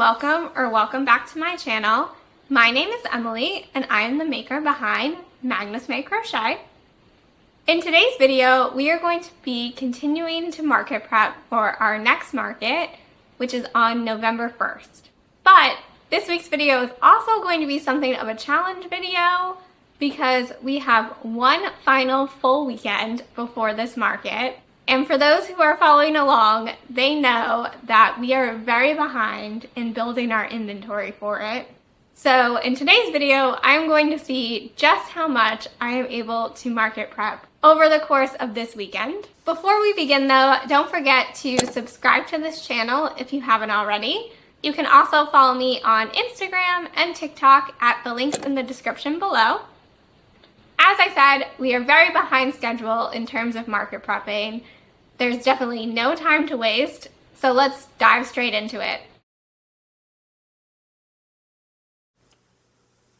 welcome back to my channel. My name is Emily and I am the maker behind Magnus May Crochet. In today's video, we are going to be continuing to market prep for our next market, which is on November 1st. But this week's video is also going to be something of a challenge video because we have one final full weekend before this market. And for those who are following along, they know that we are very behind in building our inventory for it. So in today's video, I'm going to see just how much I am able to market prep over the course of this weekend. Before we begin though, don't forget to subscribe to this channel if you haven't already. You can also follow me on Instagram and TikTok at the links in the description below. As I said, we are very behind schedule in terms of market prepping. There's definitely no time to waste, so let's dive straight into it.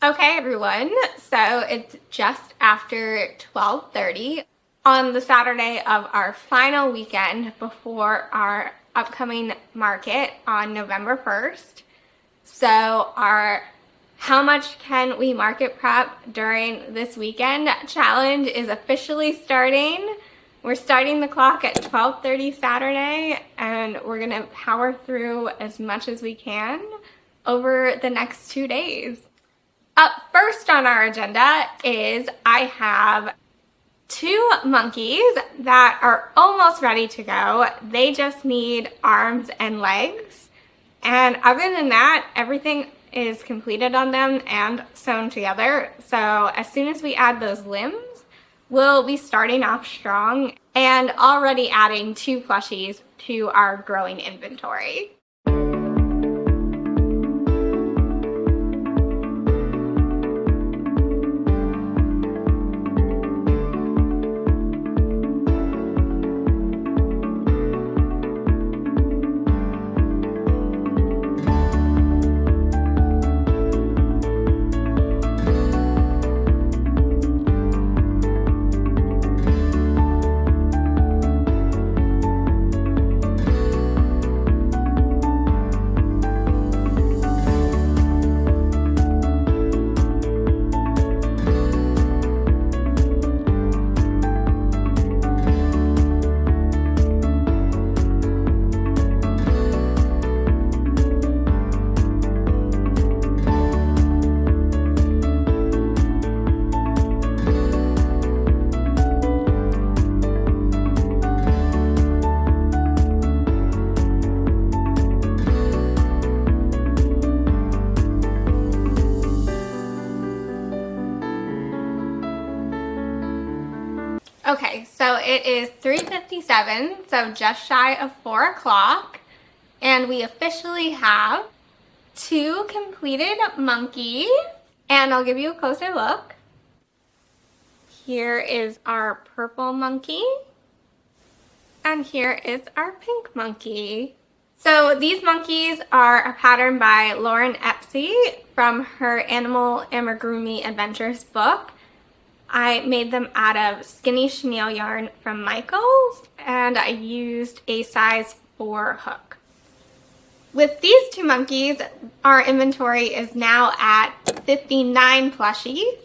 Okay everyone, so it's just after 12:30 on the Saturday of our final weekend before our upcoming market on November 1st. So our how much can we market prep during this weekend challenge is officially starting. We're starting the clock at 12:30 Saturday and we're gonna power through as much as we can over the next 2 days. Up first on our agenda is I have 2 monkeys that are almost ready to go. They just need arms and legs. And other than that, everything is completed on them and sewn together. So as soon as we add those limbs, we'll be starting off strong and already adding 2 plushies to our growing inventory. Okay, so it is 3:57, so just shy of 4 o'clock, and we officially have 2 completed monkeys, and I'll give you a closer look. Here is our purple monkey, and here is our pink monkey. So these monkeys are a pattern by Lauren Epsy from her Animal Amigurumi Adventures book. I made them out of skinny chenille yarn from Michaels, and I used a size 4 hook. With these 2 monkeys, our inventory is now at 59 plushies.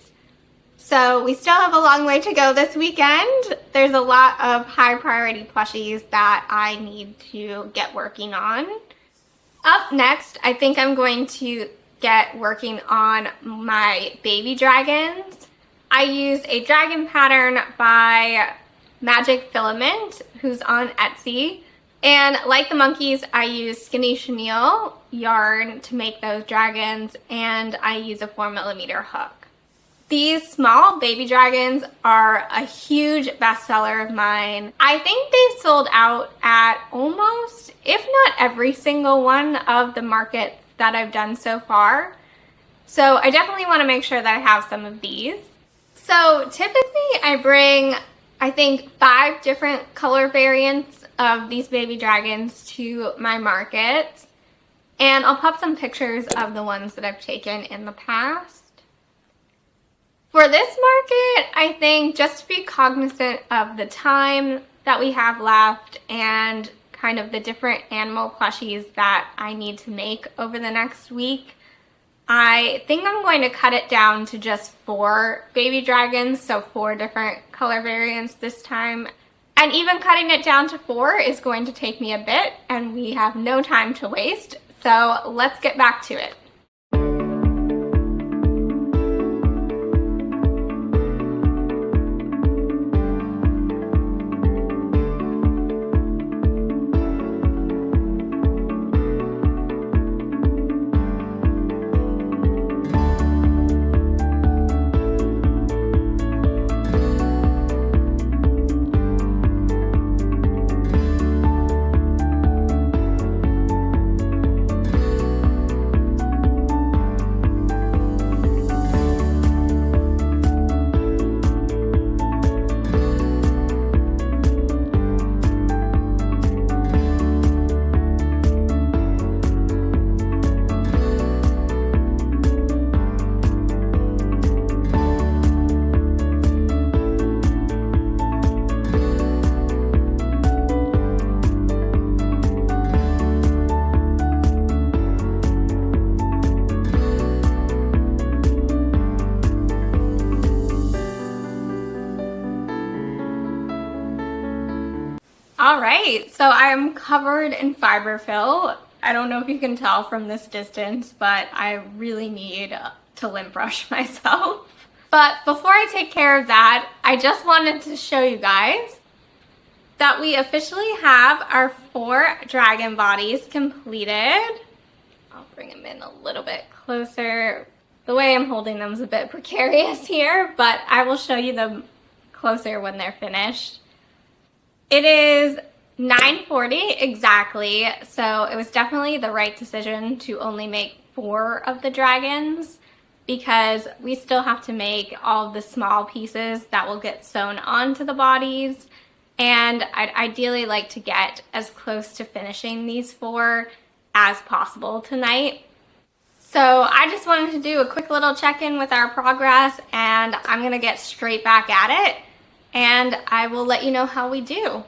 So we still have a long way to go this weekend. There's a lot of high priority plushies that I need to get working on. Up next, I think I'm going to get working on my baby dragons. I used a dragon pattern by Magic Filament, who's on Etsy. And like the monkeys, I use skinny chenille yarn to make those dragons, and I use a 4mm hook. These small baby dragons are a huge bestseller of mine. I think they've sold out at almost, if not every single one of the markets that I've done so far. So I definitely want to make sure that I have some of these. So typically I bring, I think, 5 different color variants of these baby dragons to my markets. And I'll pop some pictures of the ones that I've taken in the past. For this market, I think just to be cognizant of the time that we have left and kind of the different animal plushies that I need to make over the next week. I think I'm going to cut it down to just 4 baby dragons, so 4 different color variants this time. And even cutting it down to 4 is going to take me a bit, and we have no time to waste. So let's get back to it. All right, so I'm covered in fiberfill. I don't know if you can tell from this distance, but I really need to lint brush myself. But before I take care of that, I just wanted to show you guys that we officially have our 4 dragon bodies completed. I'll bring them in a little bit closer. The way I'm holding them is a bit precarious here, but I will show you them closer when they're finished. It is 9:40 exactly, so it was definitely the right decision to only make 4 of the dragons because we still have to make all of the small pieces that will get sewn onto the bodies, and I'd ideally like to get as close to finishing these 4 as possible tonight. So I just wanted to do a quick little check-in with our progress, and I'm gonna get straight back at it. And I will let you know how we do.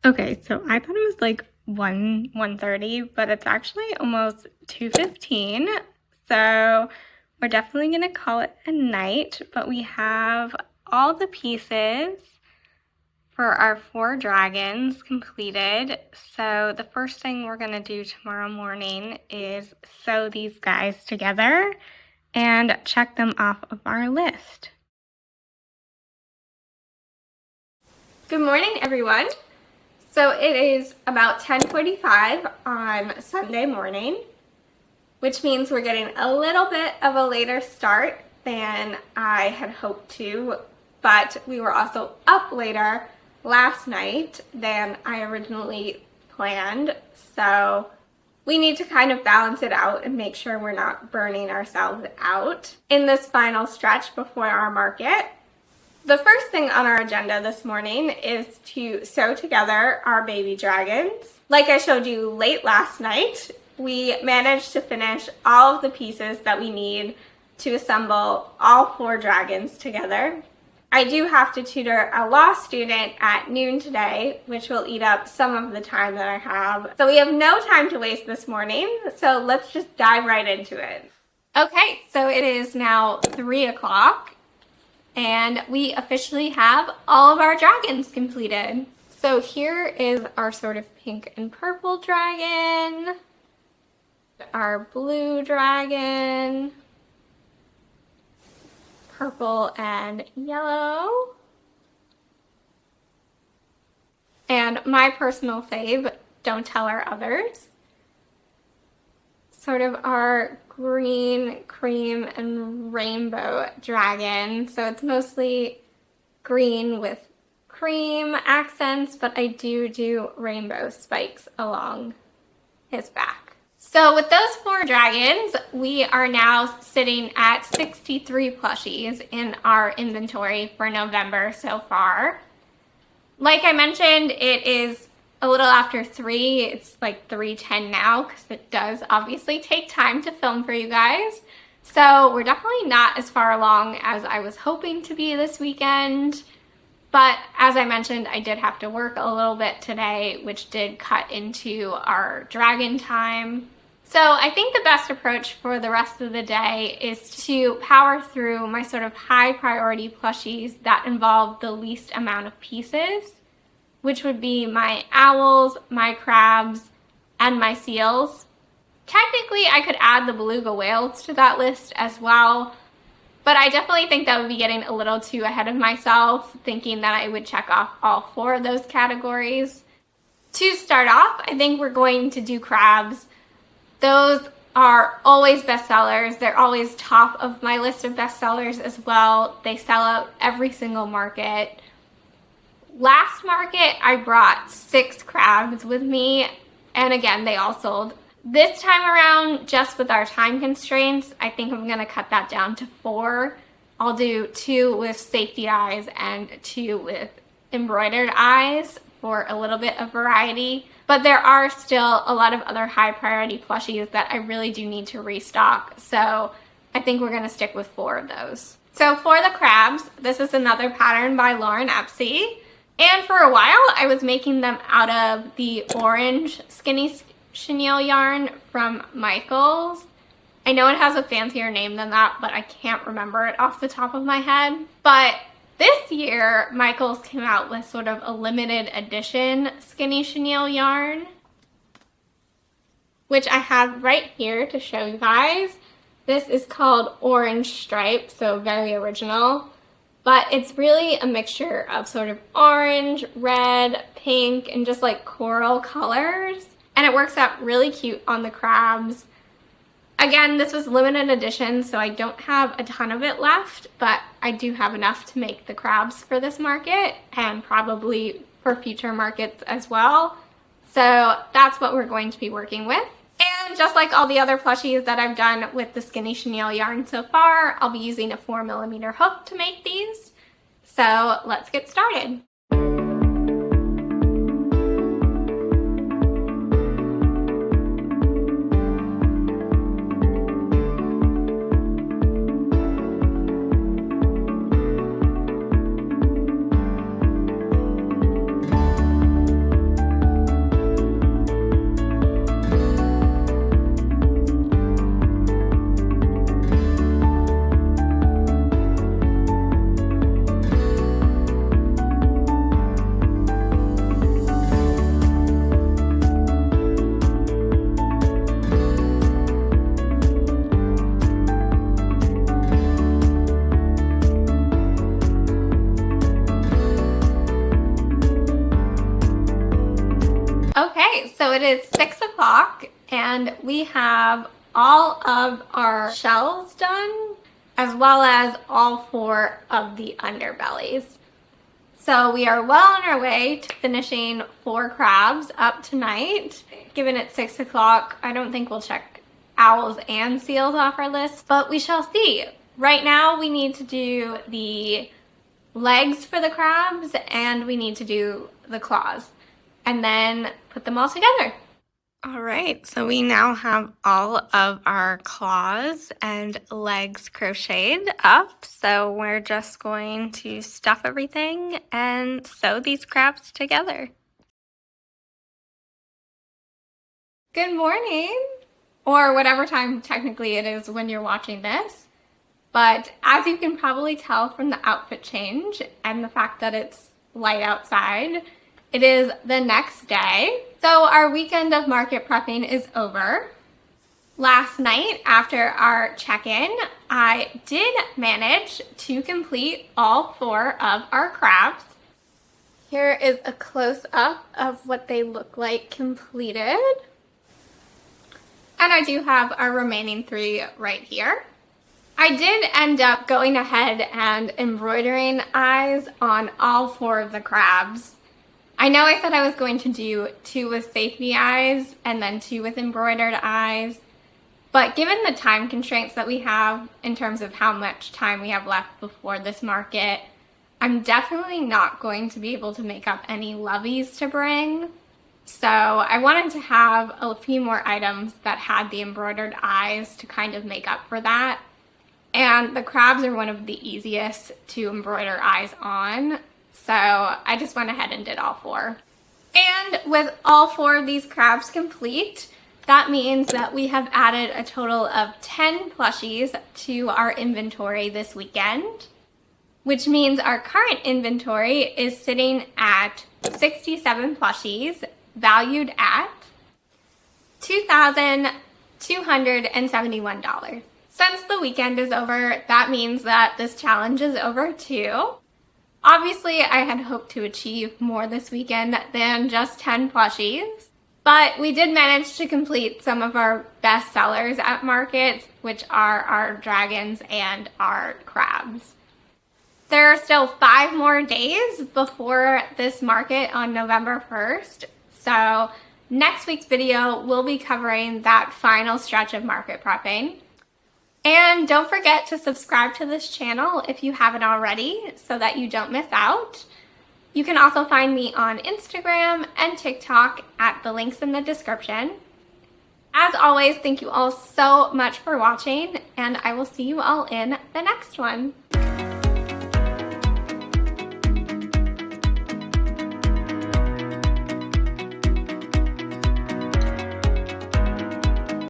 Okay, so I thought it was like 1:30, but it's actually almost 2:15. So we're definitely gonna call it a night, but we have all the pieces for our 4 dragons completed. So the first thing we're gonna do tomorrow morning is sew these guys together and check them off of our list. Good morning, everyone. So it is about 10:45 on Sunday morning, which means we're getting a little bit of a later start than I had hoped to, but we were also up later last night than I originally planned. So we need to kind of balance it out and make sure we're not burning ourselves out in this final stretch before our market. The first thing on our agenda this morning is to sew together our baby dragons. Like I showed you late last night, we managed to finish all of the pieces that we need to assemble all 4 dragons together. I do have to tutor a law student at noon today, which will eat up some of the time that I have. So we have no time to waste this morning, so let's just dive right into it. Okay, so it is now 3 o'clock. And we officially have all of our dragons completed. So here is our sort of pink and purple dragon, our blue dragon, purple and yellow, and my personal fave, don't tell our others, sort of our green, cream, and rainbow dragon. So it's mostly green with cream accents, but I do rainbow spikes along his back. So with those 4 dragons, we are now sitting at 63 plushies in our inventory for November so far. Like I mentioned, it is a little after 3. It's like 3:10 now because it does obviously take time to film for you guys. So we're definitely not as far along as I was hoping to be this weekend, But as I mentioned, I did have to work a little bit today, which did cut into our dragon time. So I think the best approach for the rest of the day is to power through my sort of high priority plushies that involve the least amount of pieces, which would be my owls, my crabs, and my seals. Technically, I could add the beluga whales to that list as well, but I definitely think that would be getting a little too ahead of myself, thinking that I would check off all 4 of those categories. To start off, I think we're going to do crabs. Those are always bestsellers. They're always top of my list of bestsellers as well. They sell out every single market. Last market, I brought 6 crabs with me, and again, they all sold. This time around, just with our time constraints, I think I'm going to cut that down to 4. I'll do 2 with safety eyes and 2 with embroidered eyes for a little bit of variety. But there are still a lot of other high priority plushies that I really do need to restock. So I think we're going to stick with 4 of those. So for the crabs, this is another pattern by Epsy. And for a while, I was making them out of the orange skinny chenille yarn from Michaels. I know it has a fancier name than that, but I can't remember it off the top of my head. But this year, Michaels came out with sort of a limited edition skinny chenille yarn, which I have right here to show you guys. This is called Orange Stripe, so very original. But it's really a mixture of sort of orange, red, pink, and just like coral colors. And it works out really cute on the crabs. Again, this was limited edition, so I don't have a ton of it left, but I do have enough to make the crabs for this market and probably for future markets as well. So that's what we're going to be working with. And just like all the other plushies that I've done with the skinny chenille yarn so far, I'll be using a 4mm hook to make these. So let's get started. Okay, so it is 6 o'clock and we have all of our shells done as well as all 4 of the underbellies. So we are well on our way to finishing 4 crabs up tonight. Given it's 6 o'clock, I don't think we'll check owls and seals off our list, but we shall see. Right now we need to do the legs for the crabs and we need to do the claws, and then put them all together. All right, so we now have all of our claws and legs crocheted up. So we're just going to stuff everything and sew these crabs together. Good morning, or whatever time technically it is when you're watching this. But as you can probably tell from the outfit change and the fact that it's light outside, it is the next day. So our weekend of market prepping is over. Last night after our check-in, I did manage to complete all 4 of our crabs. Here is a close-up of what they look like completed. And I do have our remaining 3 right here. I did end up going ahead and embroidering eyes on all 4 of the crabs. I know I said I was going to do 2 with safety eyes and then 2 with embroidered eyes, but given the time constraints that we have in terms of how much time we have left before this market, I'm definitely not going to be able to make up any loveys to bring. So I wanted to have a few more items that had the embroidered eyes to kind of make up for that. And the crabs are one of the easiest to embroider eyes on. So I just went ahead and did all 4. And with all 4 of these crabs complete, that means that we have added a total of 10 plushies to our inventory this weekend, which means our current inventory is sitting at 67 plushies, valued at $2,271. Since the weekend is over, that means that this challenge is over too. Obviously, I had hoped to achieve more this weekend than just 10 plushies, but we did manage to complete some of our best sellers at markets, which are our dragons and our crabs. There are still 5 more days before this market on November 1st, so next week's video will be covering that final stretch of market prepping. And don't forget to subscribe to this channel if you haven't already so that you don't miss out. You can also find me on Instagram and TikTok at the links in the description. As always, thank you all so much for watching, and I will see you all in the next one.